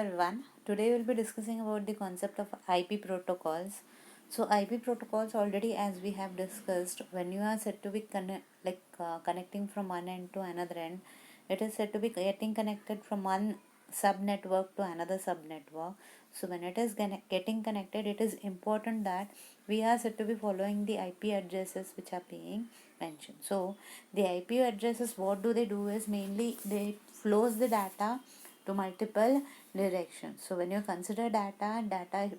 Everyone, today we'll be discussing about the concept of IP protocols. So IP protocols already, as we have discussed, when you are said to be connecting from one end to another end, it is said to be getting connected from one sub network to another sub network. So when it is getting connected, it is important that we are said to be following the IP addresses which are being mentioned. So the IP addresses, what do they do is mainly they flows the data to multiple directions. So when you consider data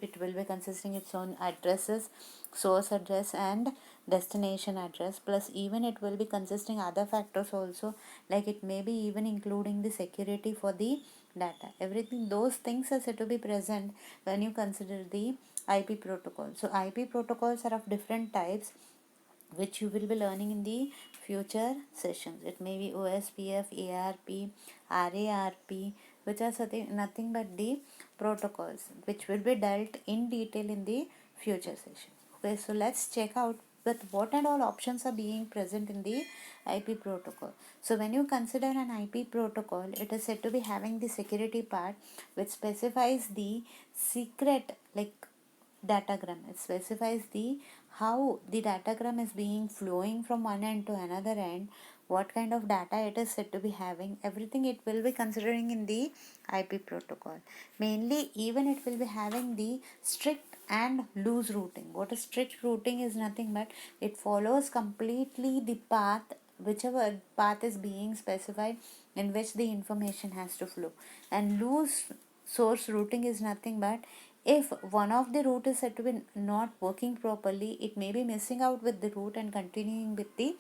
it will be consisting its own addresses, source address and destination address, plus even it will be consisting other factors also, like it may be even including the security for the data. Everything, those things are said to be present when you consider the IP protocol. So IP protocols are of different types, which you will be learning in the future sessions. It may be OSPF, ARP, RARP, which are nothing but the protocols which will be dealt in detail in the future sessions. Okay, so let's check out with what and all options are being present in the IP protocol. So when you consider an IP protocol, it is said to be having the security part, which specifies the secret datagram. It specifies the how the datagram is being flowing from one end to another end, what kind of data it is said to be having. Everything it will be considering in the IP protocol. Mainly even it will be having the strict and loose routing. What is strict routing is nothing but it follows completely the path, whichever path is being specified in which the information has to flow. And loose source routing is nothing but if one of the route is said to be not working properly, it may be missing out with the route and continuing with the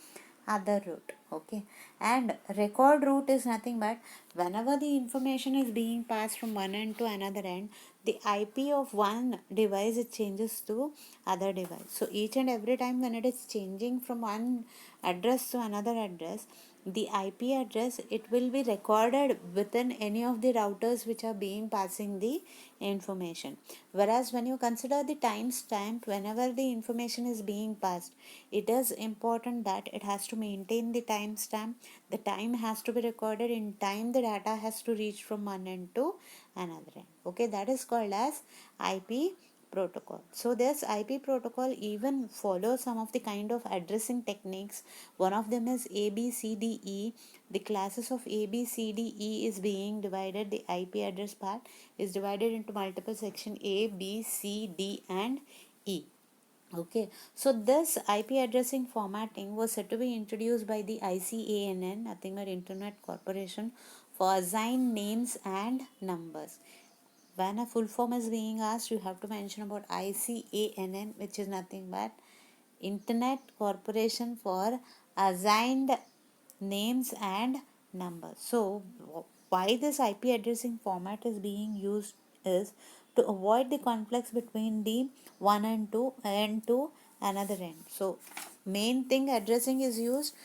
other route. Okay, and record route is nothing but whenever the information is being passed from one end to another end, the IP of one device it changes to other device. So each and every time when it is changing from one address to another address, the IP address it will be recorded within any of the routers which are being passing the information. Whereas when you consider the timestamp, whenever the information is being passed, it is important that it has to maintain the timestamp. The time has to be recorded in time the data has to reach from one end to another end. Okay, that is called as IP protocol. So this IP protocol even follows some of the kind of addressing techniques. One of them is ABCDE. The classes of ABCDE is being divided. The IP address part is divided into multiple section A, B, C, D and E. Okay, so this IP addressing formatting was said to be introduced by the ICANN, nothing but Internet Corporation, for assigned names and numbers. When a full form is being asked, you have to mention about ICANN, which is nothing but Internet Corporation for Assigned Names and Numbers. So why this IP addressing format is being used is to avoid the conflicts between the one and to another end. So main thing addressing is used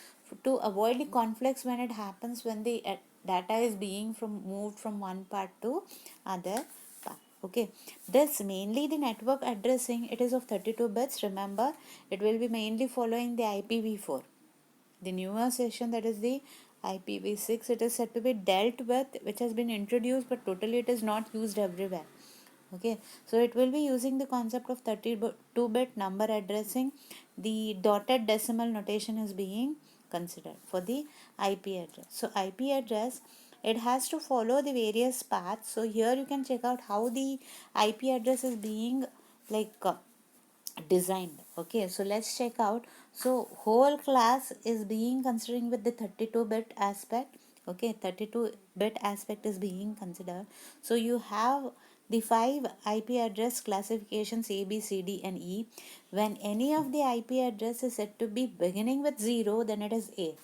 to avoid the conflicts when it happens when the data is being moved from one part to other part. Okay, this mainly the network addressing, it is of 32 bits. Remember, it will be mainly following the IPv4. The newer session, that is the IPv6, it is said to be dealt with, which has been introduced, but totally it is not used everywhere. Okay, so it will be using the concept of 32-bit number addressing. The dotted decimal notation is being considered for the IP address. So IP address, it has to follow the various paths. So here you can check out how the IP address is being like designed. Okay, so let's check out. So whole class is being considering with the 32-bit aspect. Okay, 32-bit aspect is being considered. So you have the 5 IP address classifications A, B, C, D and E. When any of the IP address is said to be beginning with 0, then it is A.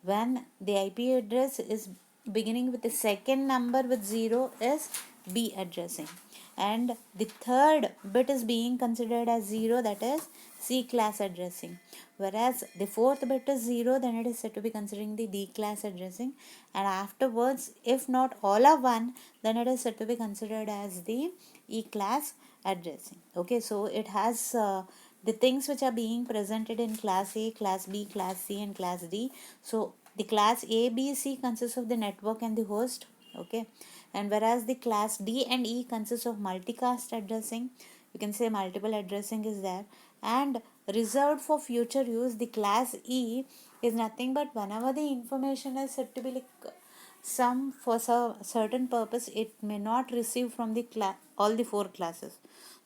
When the IP address is beginning with the second number with 0 is B addressing, and the third bit is being considered as 0, that is C class addressing. Whereas the fourth bit is 0, then it is said to be considering the D class addressing, and afterwards if not all are 1, then it is said to be considered as the E class addressing. Okay, so it has the things which are being presented in class A, class B, class C and class D. So the class A, B, C consists of the network and the host. Okay, And whereas the class D and E consists of multicast addressing, you can say multiple addressing is there, and reserved for future use, the class E is nothing but whenever the information is said to be like some for certain purpose, it may not receive from the all the four classes.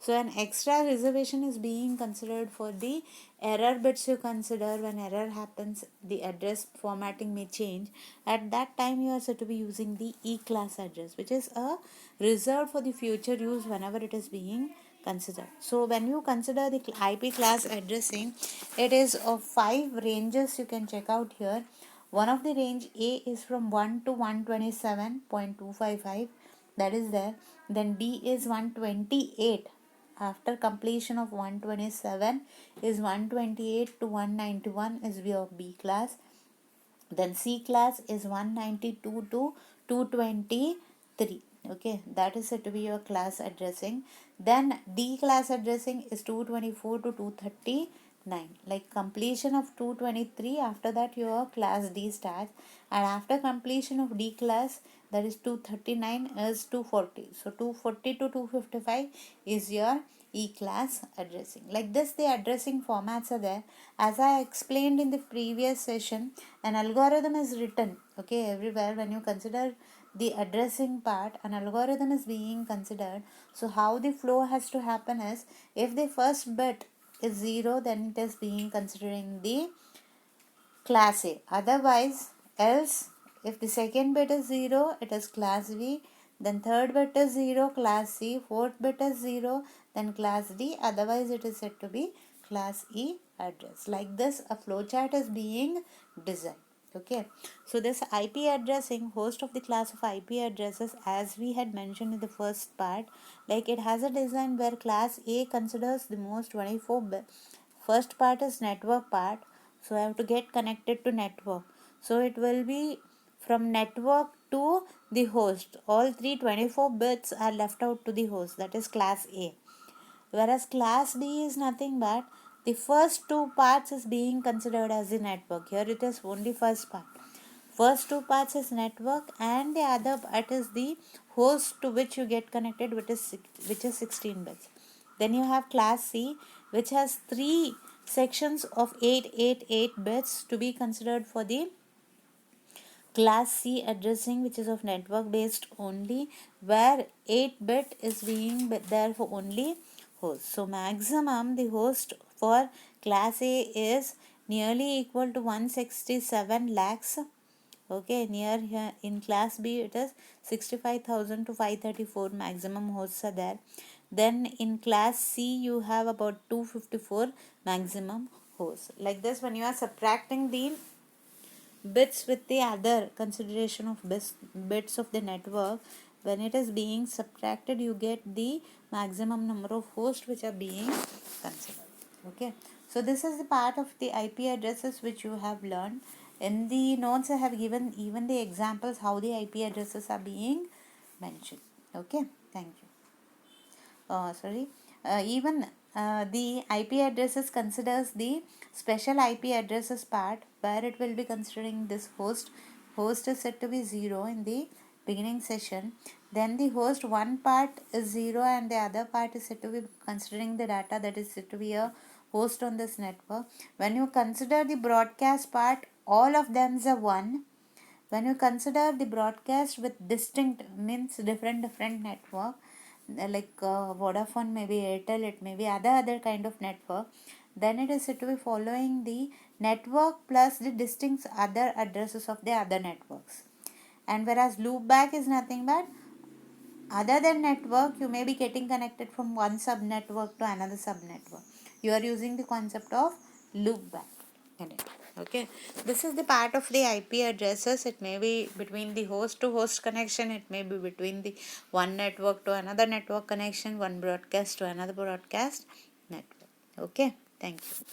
So an extra reservation is being considered for the error bits. You consider when error happens, the address formatting may change. At that time, you are said to be using the E class address, which is a reserved for the future use whenever it is being considered. So when you consider the IP class addressing, it is of 5 ranges you can check out here. One of the range A is from 1 to 127.255, that is there. Then D is 128. After completion of 127 is 128 to 191 is your B class. Then C class is 192 to 223. Okay, that is said to be your class addressing. Then D class addressing is 224 to 239. Like completion of 223, after that your class D starts, and after completion of D class, that is 239 is 240. So 240 to 255 is your E class addressing. Like this, the addressing formats are there. As I explained in the previous session, an algorithm is written, okay, everywhere. When you consider the addressing part, an algorithm is being considered. So how the flow has to happen is, if the first bit is 0, then it is being considering the class A. Otherwise, else, if the second bit is 0, it is class B. Then third bit is 0, class C. Fourth bit is 0, then class D. Otherwise, it is said to be class E address. Like this, a flowchart is being designed. Okay, so this IP addressing, host of the class of IP addresses, as we had mentioned in the first part, like it has a design where class A considers the most 24 bit. First part is network part, so I have to get connected to network. So it will be from network to the host. All 324 bits are left out to the host, that is class A. Whereas class B is nothing but the first two parts is being considered as the network. Here it is only first part. First two parts is network, and the other part is the host to which you get connected, which is 16 bits. Then you have class C, which has 3 sections of 888 bits to be considered for the class C addressing, which is of network based only, where 8 bit is being there for only host. So maximum the host for class A is nearly equal to 167 lakhs. Okay, near here in class B it is 65,000 to 534 maximum hosts are there. Then in class C you have about 254 maximum hosts. Like this, when you are subtracting the bits with the other consideration of bits of the network, when it is being subtracted, you get the maximum number of hosts which are being considered. Okay, so this is the part of the IP addresses which you have learned. In the notes I have given even the examples how the IP addresses are being mentioned. Okay, thank you. Sorry, even the IP addresses considers the special IP addresses part, where it will be considering this host is set to be 0 in the beginning session. Then the host one part is 0 and the other part is set to be considering the data that is set to be a host on this network. When you consider the broadcast part, all of them are 1. When you consider the broadcast with distinct, means different network, like Vodafone, maybe Airtel, it may be other kind of network, then it is said to be following the network plus the distinct other addresses of the other networks. And whereas loopback is nothing but, other than network, you may be getting connected from one sub network to another sub network. You are using the concept of loopback. Okay, this is the part of the IP addresses. It may be between the host to host connection, it may be between the one network to another network connection, one broadcast to another broadcast network. Okay, thank you.